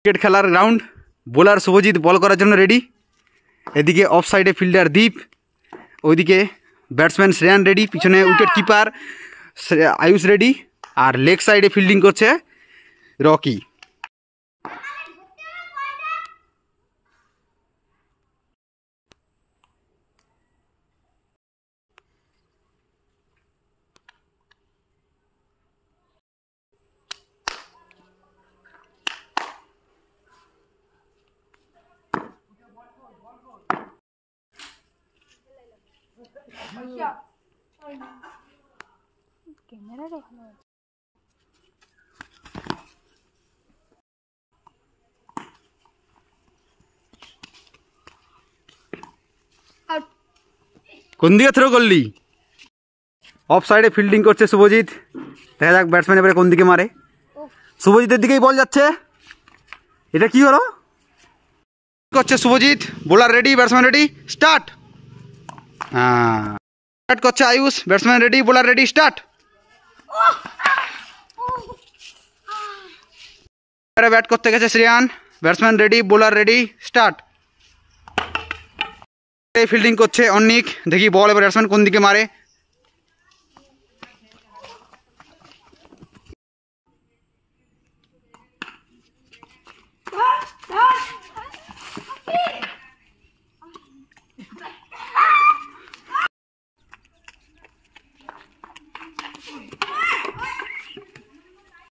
Cricket খেলার ground. Bowler Subhajit বল করার জন্য রেডি। এদিকে অফ সাইডে ফিল্ডার দীপ, ওইদিকে ব্যাটসম্যান শ্রেয়ান রেডি, পিছনে উইকেট কিপার আয়ুষ রেডি, আর লেগ সাইডে ফিল্ডিং করছে রকি। কোন দিকে থ্রো করলি? অফ সাইডে ফিল্ডিং করছে শুভজিৎ। দেখা যাক ব্যাটসম্যান এবারে কোন দিকে মারে। শুভজিতের দিকেই বল যাচ্ছে। এটা কি হলো? করছে Subhajit, bowler ready, batsman ready, start. হ্যাঁ, স্টার্ট করছে Ayush, batsman ready, bowler ready, start. Bat করতে গেছে Shreyan, batsman ready, bowler ready, start. Fielding করছে অনিক, দেখি বল এবার ব্যাটসম্যান কোন দিকে মারে।